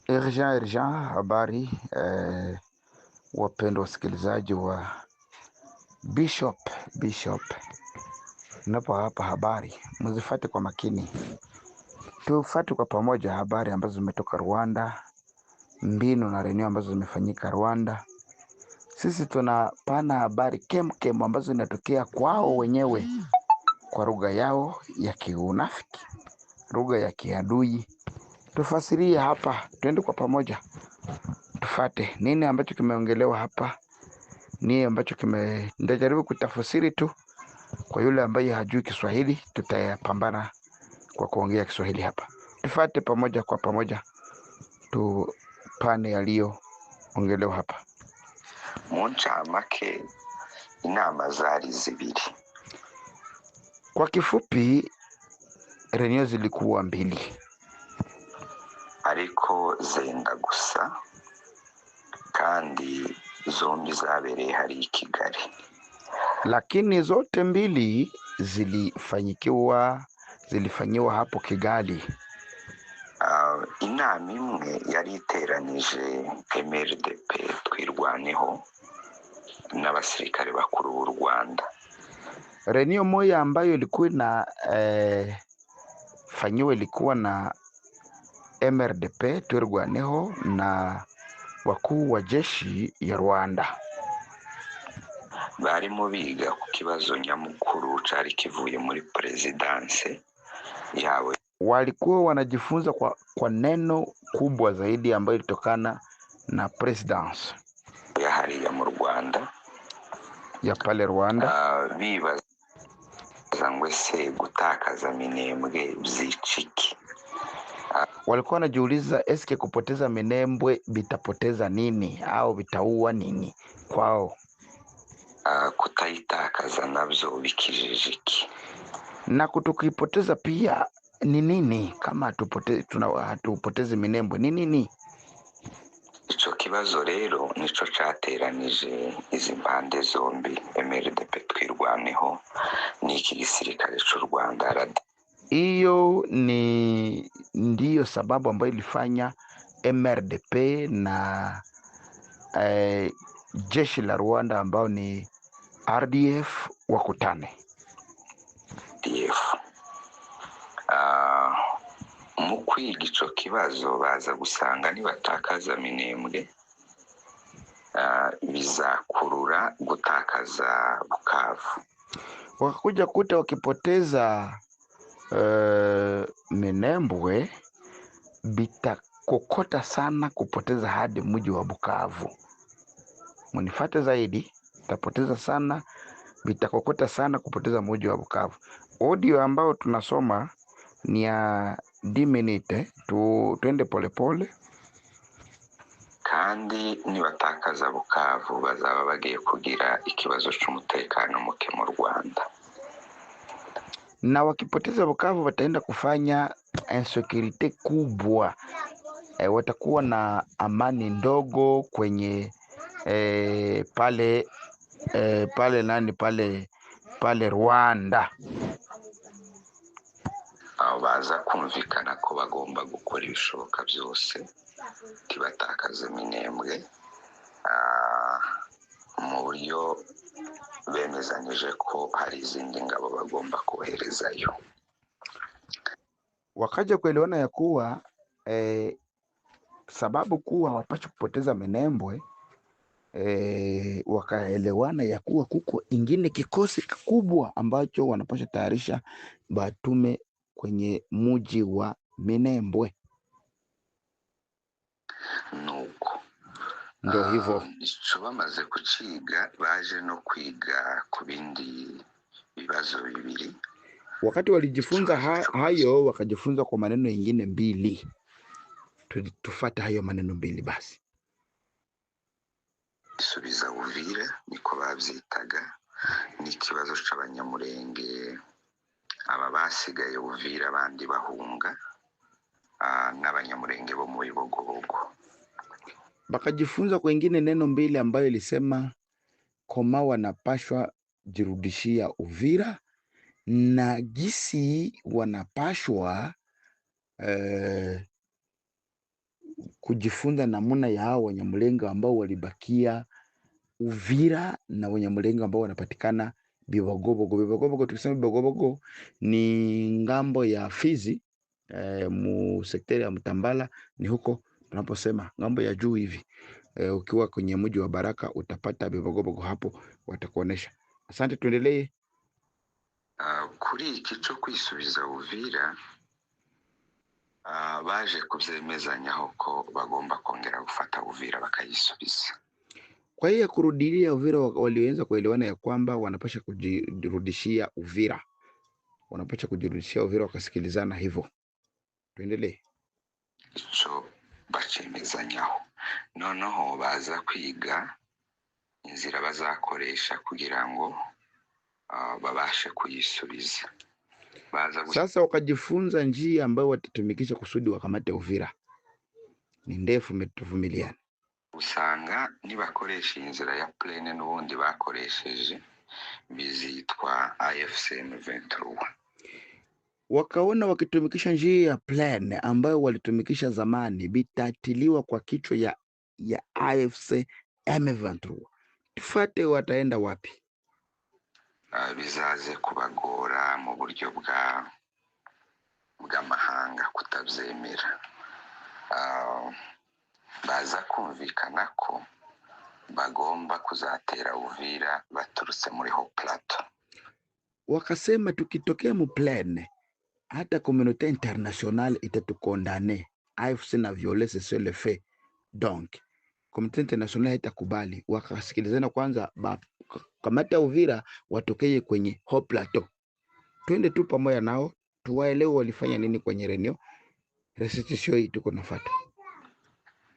Irja, habari wapendwa wasikilizaji wa Bishop. Napo hapa habari, mzifate kwa makini. Tufate kwa pamoja habari ambazo zimetoka Rwanda, mbinu na renio ambazo zimefanyika Rwanda. Sisi tunapana habari kem ambazo zinatokea kwao wenyewe kwa lugha yao ya kiunafiki, lugha ya kiadui. Tufasirie hapa, twende kwa pamoja. Tufate nini ambacho kimeongelewa hapa, nini ambacho nitajaribu kutafsiri tu. Kwa yule ambaye hajui Kiswahili, tutapambana kwa kuongea Kiswahili hapa. Tufate pamoja kwa pamoja, tupane yaliyoongelewa hapa. Mu ncamake inama zari zibiri. Kwa kifupi, renio zilikuwa mbili, ariko zenda gusa kandi zombi zabereye hari i Kigali. Lakini zote mbili zilifanyiwa hapo Kigali. Inama imwe yari iteranije MRDP twirwaneho n'abasirikare bakuru b'u Rwanda. Renio moja ambayo ilikuwa na fanyiwa ilikuwa na MRDP twirwaneho na wakuu wa jeshi ya Rwanda. Barimo biga ku kibazo nyamukuru cari kivuye muri presidanse yawe. Walikuwa wanajifunza kwa neno kubwa zaidi ambayo ilitokana na presidence ya hariya mu Rwanda, ya pale Rwanda. Bibaza ngo se gutakaza Minembwe byiciki. Walikuwa wanajiuliza eske kupoteza Minembwe bitapoteza nini au bitaua nini kwao. Kutayitakaza nabyo bikijijiki. Na kutukipoteza pia ni nini kama hatupoteze Minembwe ni nini? Ico kibazo rero nico cateranije izi mpande zombi, MRDP twirwaneho n'iki gisirikare cy'u Rwanda RD. Hiyo ndiyo sababu ambayo ilifanya MRDP na jeshi la Rwanda ambao ni RDF wakutane. RDF mu kwiga ico kibazo baza gusanga nibatakaza Minembwe bizakurura gutakaza Bukavu. Wakakuja kuta wakipoteza Minembwe bitakokota sana kupoteza hadi mji wa Bukavu. Munifate zaidi, tapoteza sana, bitakokota sana kupoteza mji wa Bukavu. Audio ambao tunasoma ni ya 10 minute, tuende polepole. Kandi nibatakaza Bukavu bazaba bagiye kugira ikibazo cy'umutekano muke mu Rwanda. Na wakipoteza Bukavu wataenda kufanya insecurity kubwa. Watakuwa na amani ndogo kwenye pale Rwanda. Baza kumvikana ko bagomba gukora ibishoboka byose tibatakaze Minembwe mu buryo bemezanije ko hari izindi ngabo bagomba koherezayo. Wakaja kuelewana ya kuwa sababu kuwa hawapashi kupoteza Minembwe, wakaelewana ya kuwa kuko ingine kikosi kikubwa ambacho wanapasha tayarisha batume kwenye mji wa Minembwe. Nuko ndio hivyo ico bamaze kuciga baje no kwiga ku bindi bibazo bibiri. Wakati walijifunza hayo wakajifunza kwa maneno mengine mbili. Tufuate hayo maneno mbili basi. Isubiza Uvira niko bavyitaga, ni ikibazo c'abanyamurenge aba basigaye Uvira abandi bahunga n'abanyamurenge bo mu Bibogobogo. Bakajifunza kwa ingine neno mbili ambayo ilisema koma wanapashwa jirudishia Uvira na gisi wanapashwa kujifunza namna ya hao Wanyamulenge ambao walibakia Uvira na Wanyamulenge ambao wanapatikana Bibogobogo. Bibogobogo, tukisema Bibogobogo ni ngambo ya Fizi, mu sekteri ya Mtambala, ni huko tunaposema ngambo ya juu hivi. Ukiwa kwenye mji wa Baraka utapata Bibogobogo, hapo watakuonesha. Asante, tuendelee. Kuri iki cyo kwisubiza Uvira, baje kuvyemezanyaho ko bagomba kongera gufata Uvira bakayisubiza. Kwa hiyo kurudilia Uvira, waliweza kuelewana ya kwamba wanapasha kujirudishia Uvira, wakasikilizana hivyo. Tuendelee. Ico bacemezanyaho, noneho baza kwiga inzira bazakoresha kugira ngo babashe kuyisubiza. Sasa wakajifunza njia ambayo watatumikisha kusudi wakamate Uvira. Ni ndefu, metuvumiliana. Usanga nibakoresha inzira ya plane n'ubundi bakoresheje bizitwa AFC M23. Wakaona wakitumikisha njia ya plane ambayo walitumikisha zamani bitatiliwa kwa kichwa ya AFC M23. Tufate wataenda wapi? Bizaze kubagora mu buryo bw'amahanga kutabyemera. Baza kumvikana ko bagomba kuzatera Uvira baturutse muri Haut Plateau. Wakasema tukitokea mu plane hata communauté internationale itatukondane. AFC na violence sur le fait. Donc communauté internationale itakubali. Wakasikilizana kwanza, kamata Uvira watokeye kwenye Haut Plateau. Twende tu pamoja nao tuwaelewe walifanya nini kwenye renio. Restitution hii tuko nafuata.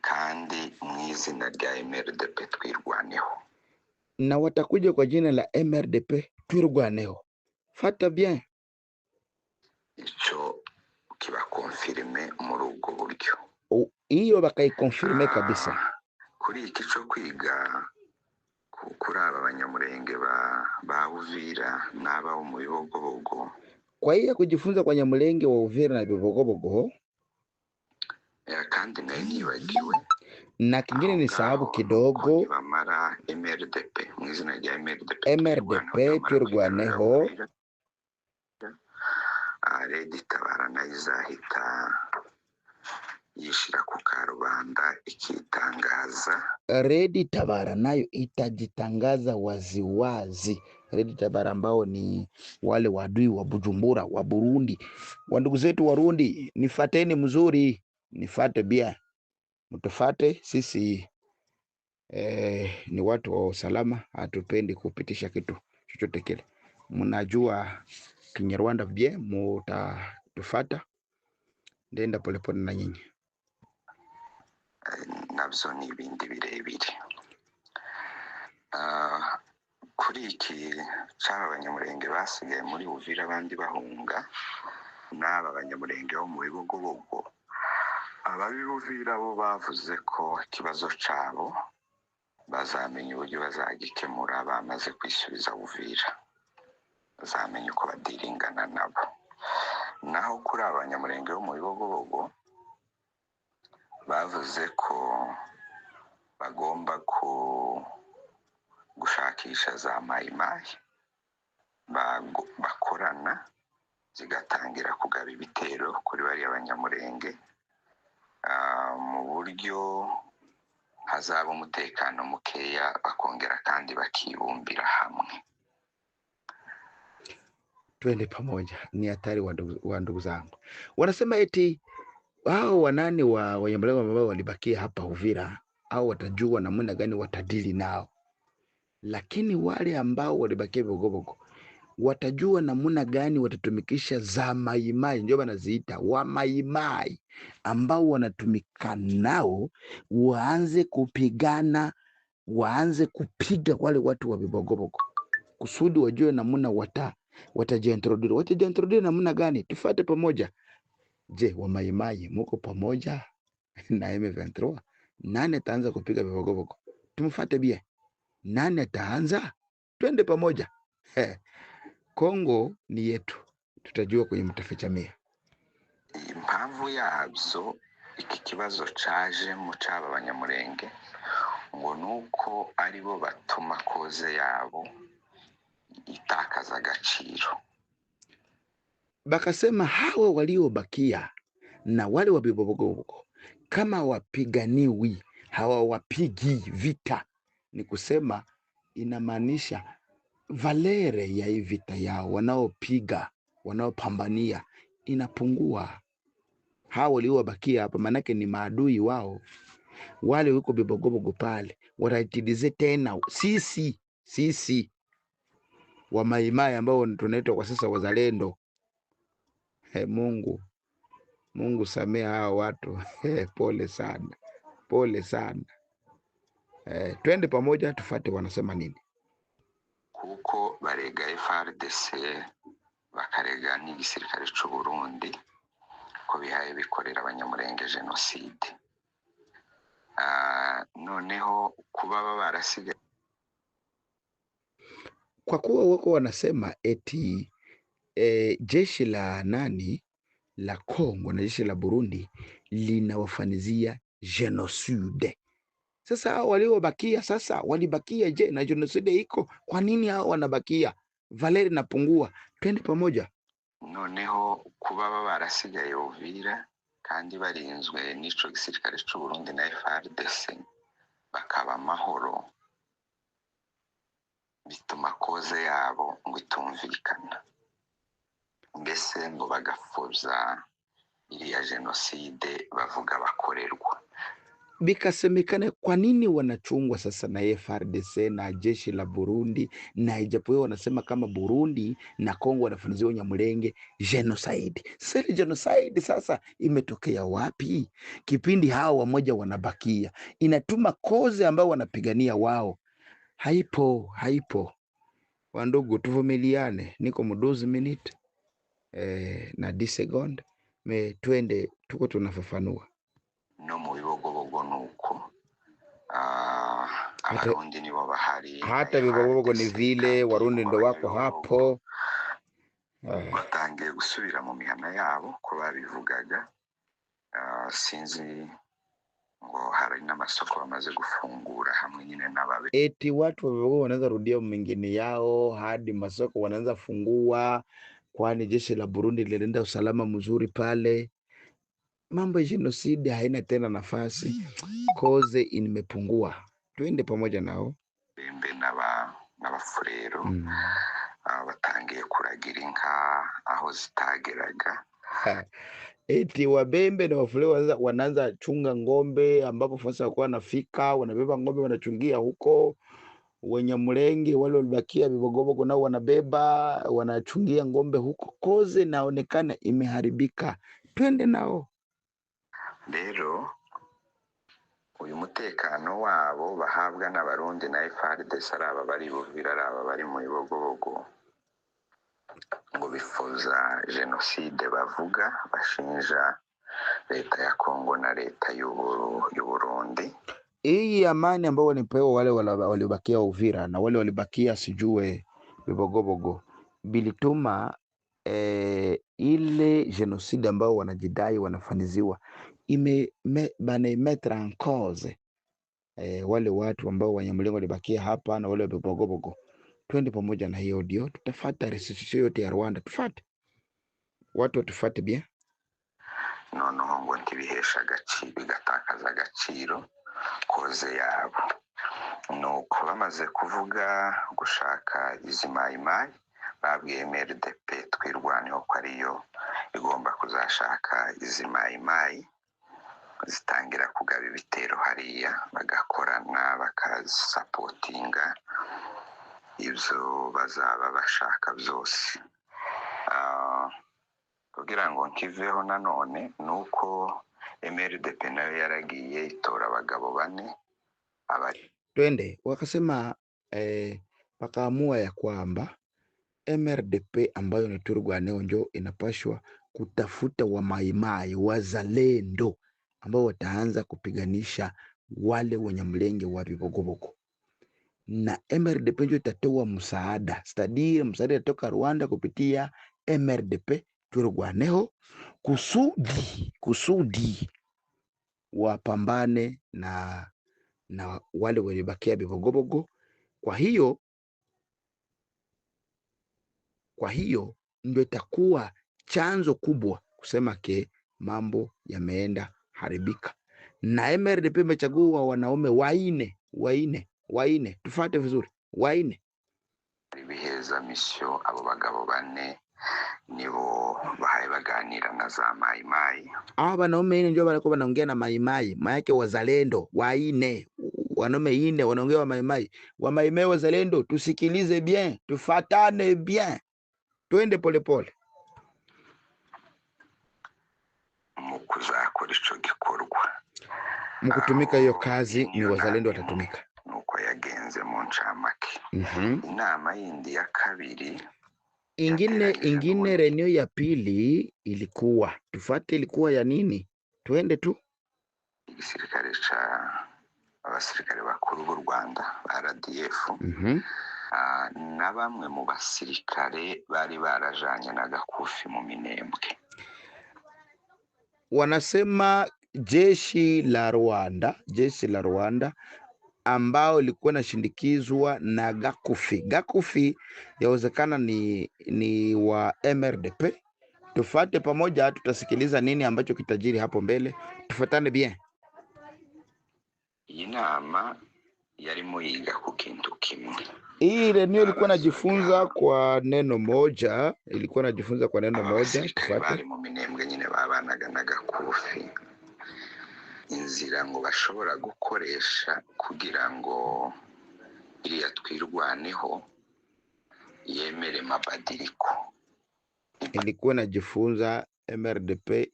Kandi mwizina rya MRDP twirwaneho. Na watakuja kwa jina la MRDP twirwaneho. Fata bien. Ico kiba confirme muri ubwo buryo. Hiyo bakaikonfirme kabisa. Kuri iki cyo kwiga kuri aba Banyamulenge ba Uvira n'aba mu Bibogobogo. Kwa hiyo kujifunza kwa Nyamulenge wa Uvira na Bibogobogo. Kandi nayo nibagiwe. Na kingine ni sababu kidogo. Bamara MRDP, mwizina rya MRDP twirwaneho. Redi Tabara nayo izahita yishira ku karubanda ikitangaza. Redi Tabara nayo itajitangaza waziwazi. Redi Tabara ambao ni wale wadui wa Bujumbura wa Burundi, wa ndugu zetu Warundi, nifateni mzuri, nifate bia, mtufate sisi. Ni watu wa usalama, hatupendi kupitisha kitu chochote kile. Mnajua Kinyarwanda bie, mutatufata ndenda polepole na nyinyi. Nabyo ni ibindi birebire. Kuri iki cyaba Abanyamulenge basigaye muri Uvira abandi bahunga, n'aba Banyamulenge bo mu Bibogobogo, ababi Uvira bo bavuze ko ikibazo cyabo bazamenya uburyo bazagikemura bamaze kwisubiza Uvira, bazamenya uko badiringana nabo. Naho kuri Abanyamulenge bo mu Bibogobogo bavuze ko bagomba gushakisha za mayimayi bakorana zigatangira kugaba ibitero kuri bariya Banyamulenge, mu buryo hazaba umutekano mukeya, bakongera kandi bakibumbira hamwe. Twende pamoja, ni hatari wa ndugu zangu. Wanasema eti hao wanani wa Wanyamulenge ambao walibakia hapa Uvira, au watajua namna gani watadili nao. Lakini wale ambao walibakia Bibogobogo watajua namna gani watatumikisha za maimai, ndio wanaziita wa maimai, ambao wanatumika nao, waanze kupigana, waanze kupiga wale watu wa Bibogobogo kusudi wajue namna watajiintroduce namna gani. Tufate pamoja. Je, wa maimai muko pamoja na M23? Nani ataanza kupiga Bibogobogo? Tumfuate bia. Nani ataanza? Twende pamoja. Kongo ni yetu, tutajua kwenye mtaficha mia. Impamvu yabyo iki kibazo caje mu caba abanyamurenge ngo nuko ari bo batuma koze yabo itakaza agaciro. Bakasema hawa waliobakia na wale wa Bibogobogo kama wapiganiwi, hawawapigi vita, ni kusema inamaanisha valere ya hii vita yao wanaopiga, wanaopambania inapungua. Hawa waliobakia hapa manake ni maadui wao. Wale wiko Bibogobogo pale wataitilize tena sisi wa maimai ambao tunaitwa kwa sasa wazalendo. Mungu samea hao watu. Pole sana, pole sana. Twende pamoja tufate wanasema nini. Kuko barega FARDC bakarega n'igisirikare cy'u Burundi ko bihaye bikorera abanyamurenge genocide. Noneho kuba barasiga kwa kuwa wako wanasema eti jeshi la la Kongo na jeshi la Burundi linawafanizia genocide. Sasa hao waliobakia sasa walibakia je na genocide iko? Kwa nini hao wanabakia? Valeri napungua. Twende pamoja. Noneho kuba barasigaye Uvira kandi barinzwe n'ico gisirikare cy'u Burundi na FARDC bakaba amahoro, bituma koze yabo ngo itumvikana, mbese ngo bagapfobya iriya genocide bavuga bakorerwa. Bikasemekana kwa nini wanachungwa sasa na FARDC na jeshi la Burundi, na ijapokuwa wanasema kama Burundi na Kongo wanafanyiwa Nyamulenge genocide. Sasa genocide sasa imetokea wapi? Kipindi hao wamoja wanabakia, inatuma koze ambao wanapigania wao haipo. Wandugu, tuvumiliane. Niko mudozi minute na 10 second twende tuko tunafafanua. No mu Bibogobogo nuko Abarundi nibo bahari, hata Bibogobogo ni vile, Warundi ndo wako hapo. Batangiye gusubira mu mihana yabo ko babivugaga. Sinzi ngo hari n'amasoko bamaze gufungura hamwe nyine n'ababe. Eti watu wa Bibogobogo wanaanza rudia mingine yao hadi masoko wanaanza fungua, kwani jeshi la Burundi linaenda usalama mzuri pale. Mambo ya genocide haina tena nafasi, koze imepungua. Twende pamoja nao. Bembe n'abafurero batangiye kuragira inka aho zitageraga. Eti Wabembe na Wafulero wanaanza chunga ngombe ambapo fasa wakuwa nafika, wanabeba ngombe wanachungia huko. Wanyamulenge wale walibakia Bibogobogo nao wanabeba wanachungia ngombe huko. Koze naonekana imeharibika. Twende nao. Rero uyu mutekano wabo bahabwa n'Abarundi na FARDC araba bari Uvira araba bari mu Bibogobogo ngo bifuza genocide bavuga, bashinja leta ya Kongo na leta y'u Burundi. Hii amani ambao walipewa wale walibakia Uvira na wale walibakia sijue Bibogobogo bilituma ile genocide ambao wanajidai wanafaniziwa imetre en cause wale watu ambao Wanyamulenge walibakia hapa na wale Bibogobogo. Twende pamoja na hiyo audio, tutafata restitution yote ya Rwanda, tufate watu watufate bien. Noneho ngo ntibihesha agaciro, bigatakaza agaciro koze yabo. Nuko bamaze kuvuga gushaka izi mayimayi babwiye MRDP twirwaneho ko ariyo igomba kuzashaka izi mayimayi zitangira kugaba ibitero hariya, bagakorana bakasapotinga ibyo bazaba bashaka byose. Kugira ngo nkiveho nanone nuko MRDP nayo yaragiye itora abagabo 4 twende. Wakasema wakaamua ya kwamba MRDP ambayo ni Turwaneo njo inapashwa kutafuta wa maimai wazalendo ambao wataanza kupiganisha wale Wanyamulenge wa Bibogobogo, na MRDP njo itatoa msaada stadiri. Msaada kutoka Rwanda kupitia MRDP Turwaneo kusudi wapambane na wale walibakia Bibogobogo. Kwa hiyo ndio itakuwa chanzo kubwa kusema ke mambo yameenda haribika, na MRDP imechagua wanaume waine, tufate vizuri, waine biheza misyo. Abo bagabo bane nibo bahaye baganira na za maimai. Wanaume ine ndio walikuwa wanaongea na maimai, maana wazalendo waine, wanaume ine wanaongea wa maimai, wazalendo. Tusikilize bien, tufatane bien, twende polepole mukuzakora ico gikorwa, mkutumika hiyo kazi. Ni wazalendo watatumika. Nuko yagenze mu ncamake. Inama yindi ya kabiri ingine renio ya pili ilikuwa tufate, ilikuwa ya nini? Twende tu. Igisirikare ca abasirikare bakuru b'u Rwanda RDF na bamwe mu basirikare bari barajanye na Gakufi mu Minembwe. Wanasema jeshi la Rwanda ambao ilikuwa nashindikizwa na Gakufi yawezekana ni wa MRDP. Tufate pamoja, tutasikiliza nini ambacho kitajiri hapo mbele. Tufatane bien. Iyi nama yarimo yiga ku kintu kimwe. Hii renio ilikuwa najifunza kwa neno moja, Tufate. Bari mu Minembwe nyine babanaga na Gakufi, inzira ngo bashobora gukoresha kugira ngo iriya twirwaneho yemere mabadiliko. Ilikuwa najifunza MRDP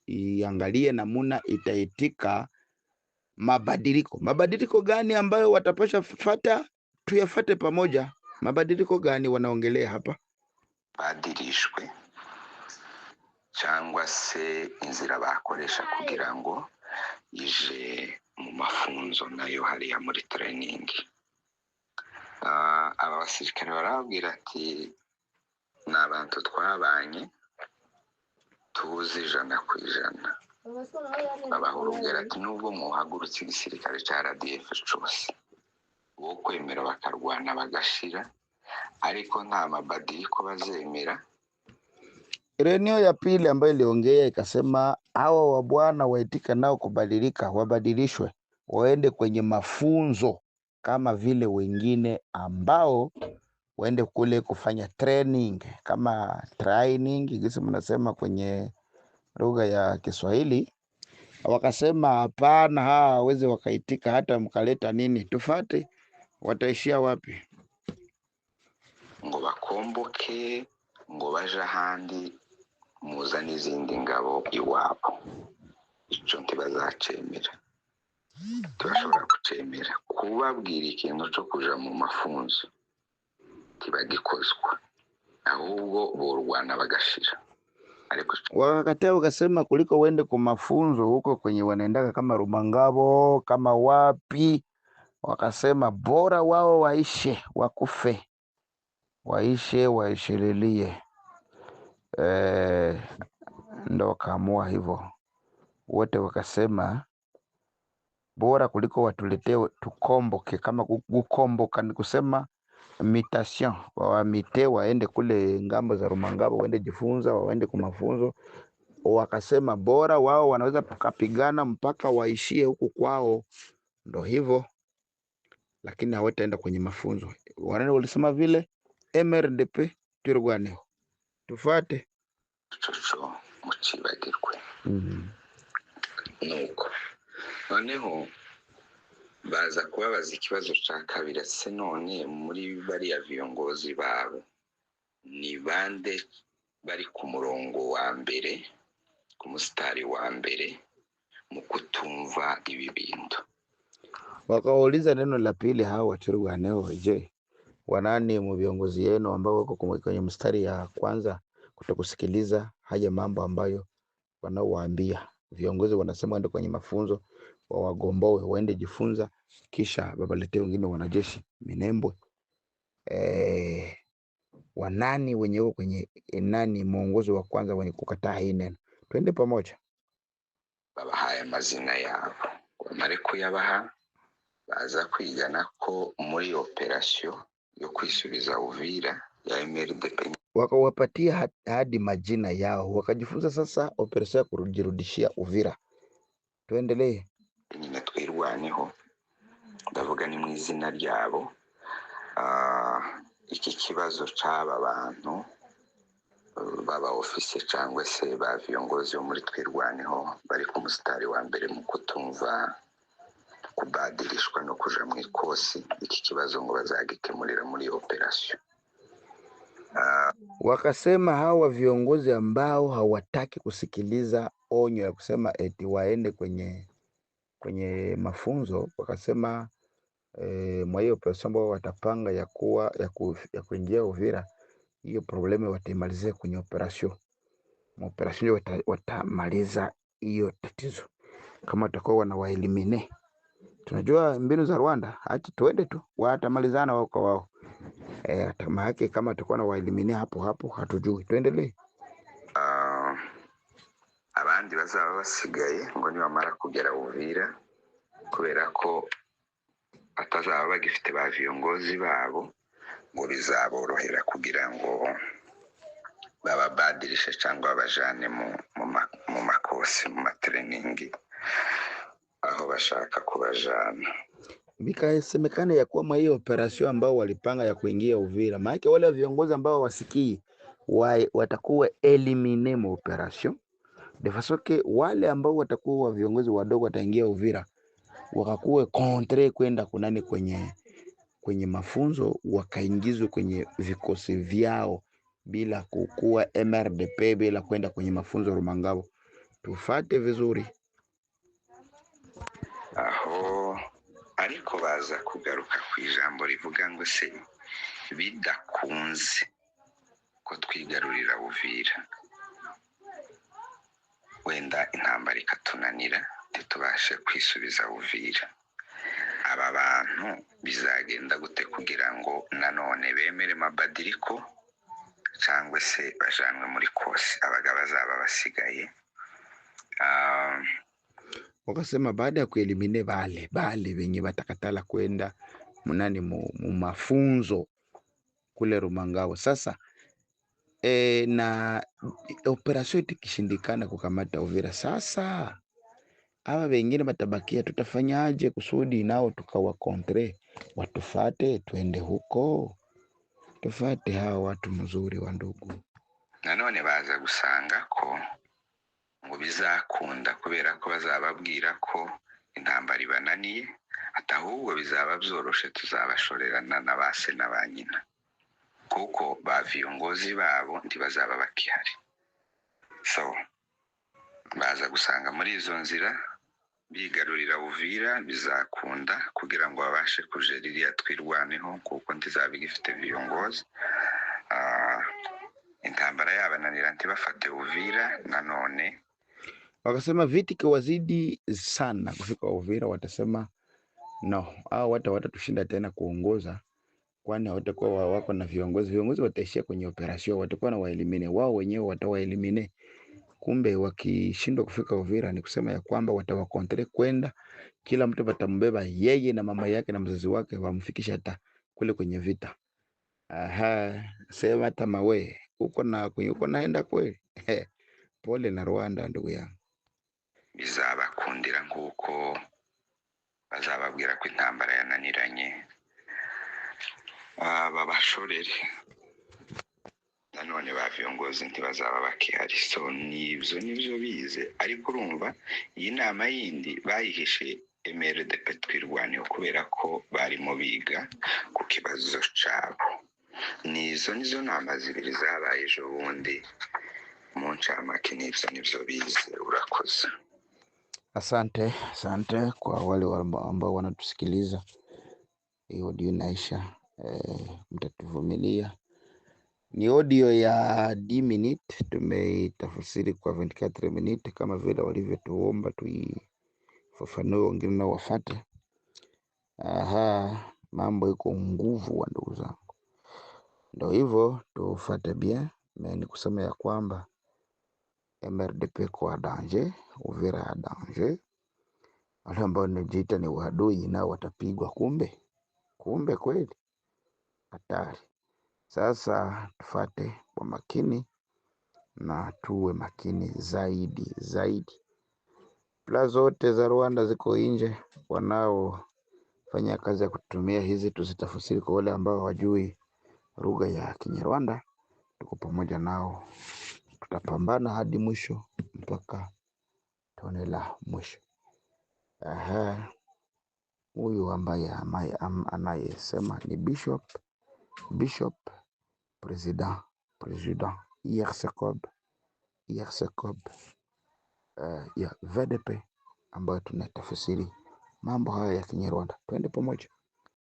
iangalie namuna itaitika mabadiliko gani ambayo watapasha fata, tuyafate pamoja. Mabadiliko gani wanaongelea hapa? Badirishwe cyangwa se inzira bakoresha kugira ngo ije mu mafunzo nayo hariya muri training. Aba basirikare barabwira ati ni abantu twabanye tuzi 100%. Babahurubwira ati nubwo muhagurutse igisirikare cya RDF cyose wo kwemera bakarwana bagashira, ariko nta mabadiliko bazemera. Renio ya pili ambayo iliongea ikasema hawa wabwana waitika nao kubadilika, wabadilishwe waende kwenye mafunzo kama vile wengine ambao waende kule kufanya training gisi mnasema kwenye lugha ya Kiswahili. Wakasema hapana, hawezi wakaitika hata mkaleta nini. Tufate, wataishia wapi? Ngo bakomboke, ngo baje ahandi, muza n'izindi ngabo iwabo. Ico ntibazacemera. Turashobora kucemera kubabwira ikintu cyo kuja mu mafunzo tibagikozwa, ahubwo borwana bagashira. Wakakataa wakasema kuliko wende kwa mafunzo huko kwenye wanaendaka kama Rumangabo kama wapi, wakasema bora wao waishe, wakufe, waishililie. Ndo wakaamua hivyo wote, wakasema bora kuliko watuletee tukomboke. Kama kukomboka ni kusema mutation, wawamite waende kule ngambo za Rumangabo, waende jifunza, waende kwa mafunzo. Wakasema bora wao wanaweza tukapigana mpaka waishie huku kwao, ndo hivyo, lakini hawataenda kwenye mafunzo. Wanene walisema vile MRDP turwaneho, tufate coco mucibagirwe. Nuko noneho baza kubabaza ikibazo ca kabiri, se none muri bariya viongozi babo ni bande bari ku murongo wa mbere, ku mustari wa mbere mu kutumva ibi bintu? Wakauliza neno la pili, hao waturwaneho, je, wanani mu viongozi yenu ambao wako kwenye mstari ya kwanza kutokusikiliza haya mambo ambayo wanaowaambia viongozi? Wanasema waende kwenye mafunzo, wawagomboe, waende jifunza, kisha babaletee wengine wanajeshi Minembwe. Wanani wenye wako kwenye nani mwongozo wa kwanza wenye kukataa hii neno? Twende pamoja. babahaye amazina yabo, bamare kuyabaha baza kwigana ko muri operasiyo yo kwisubiza Uvira ya MRDP wakawapatia hadi majina yao, wakajifunza sasa operesheni ya kujirudishia Uvira. Tuendelee. nyine twirwaneho, ndavuga ni mu izina ryabo. Iki kibazo c'aba bantu baba ofise cyangwa se ba viongozi bo muri twirwaneho bari ku musitari wa mbere mu kutumva kubadirishwa no kuja mu ikosi, iki kibazo ngo bazagikemurira muri operasiyo. Wakasema hawa viongozi ambao hawataki kusikiliza onyo ya kusema eti waende kwenye mafunzo, wakasema mwa hiyo operesheni ambao watapanga ya kuingia Uvira, hiyo probleme wataimalizia kwenye operasyon. Operasyon watamaliza hiyo tatizo kama watakuwa wanawaelimine. Tunajua mbinu za Rwanda, acha tuende tu, watamalizana wao kwa wao. Tamaa yake kama watakuwa wanawaelimine hapo hatujui. Tuendelee. Abandi bazaba basigaye ngo nibamara kugera Uvira, kubera ko batazaba bagifite ba viongozi babo, ngo bizaborohera kugira ngo bababadirishe cyangwa babajane mu makosi, mu matreningi aho bashaka kubajana. Vikasemekana ya kuwa hiyo operasyon ambao walipanga ya kuingia Uvira, maana wale viongozi ambao wasikii watakuwa elimine mu operasyon de façon que wale ambao watakuwa viongozi wadogo wataingia Uvira wakakuwe kontre kwenda kunani kwenye mafunzo, wakaingizwe kwenye vikosi vyao bila kukua MRDP, bila kwenda kwenye mafunzo Rumangabo. Tufate vizuri aho. Ariko baza kugaruka ku ijambo rivuga ngo se bidakunze ko twigarurira Uvira, wenda intambara ikatunanira tubashe kwisubiza Uvira, aba bantu bizagenda gute kugira ngo nanone bemere mabadiriko cyangwa se bajanwe muri kosi abagabo bazaba basigaye? Wakasema baada ya kuelimine bale wenye watakatala kwenda munani mu mafunzo kule Rumangabo. Sasa na operasyon ikishindikana kukamata Uvira, sasa hawa wengine batabakia, tutafanyaje kusudi nao tukawa kontre watufate, tuende huko, tufate hawa watu mzuri wa ndugu. Nanone baza gusanga ko ngo bizakunda kubera ko bazababwira ko intambara ibananiye, atahubwo bizaba byoroshe tuzabashorerana na base na banyina, kuko ba viongozi babo ntibazaba bakihari. So baza gusanga muri izo nzira bigarurira Uvira bizakunda kugira ngo babashe kujera iriya twirwaneho, kuko ntizaba igifite viongozi. Intambara yabananira ntibafate Uvira. Nanone wakasema viti kiwazidi sana kufika Uvira, watasema no, hao watatushinda tena kuongoza, kwani hawatakuwa wako na viongozi wataishia kwenye operasyon, watakuwa na waelimine wao wenyewe, watawaelimine. Kumbe wakishindwa kufika Uvira ni kusema ya kwamba watawakontre kwenda, kila mtu batambeba yeye na mama yake na mzazi wake, wamfikisha hata kule kwenye vita. Sema hata mawe uko naenda kweli. Pole na Rwanda ndugu yangu. Bizabakundira nkuko bazababwira ko intambara yananiranye, babashorere. Nanone ba viongozi ntibazaba bakihari. So nibyo bize, ariko urumva iyi nama yindi bayihishe MRDP twirwaneho kubera ko barimo biga ku kibazo cyabo. Nizo nama zibiri zabaye ejo bundi mu ncamake, nibyo bize. Urakoze. Asante kwa wale ambao wanatusikiliza. Hiyo audio inaisha, mtatuvumilia. Ni audio ya 10 minutes, tumeitafsiri kwa 24 minutes kama vile walivyotuomba tuifafanue, wengine nao wafate. Mambo iko nguvu wa ndugu zangu. Ndio hivyo, tufate bien. Ni kusema ya kwamba MRDP kwa danger, Uvira ya danger. Wale ambao wanajiita ni uadui nao watapigwa, kumbe kweli hatari. Sasa tufate kwa makini na tuwe makini zaidi. Pla zote za Rwanda ziko nje, wanaofanya kazi ya kutumia hizi tuzitafsiri kwa wale ambao hawajui lugha ya Kinyarwanda. Tuko pamoja nao, tutapambana hadi mwisho mpaka tone la mwisho. Huyu ambaye anayesema ni Bishop President IRCCOB ya VDP ambayo tunatafsiri mambo haya ya Kinyarwanda. Twende pamoja.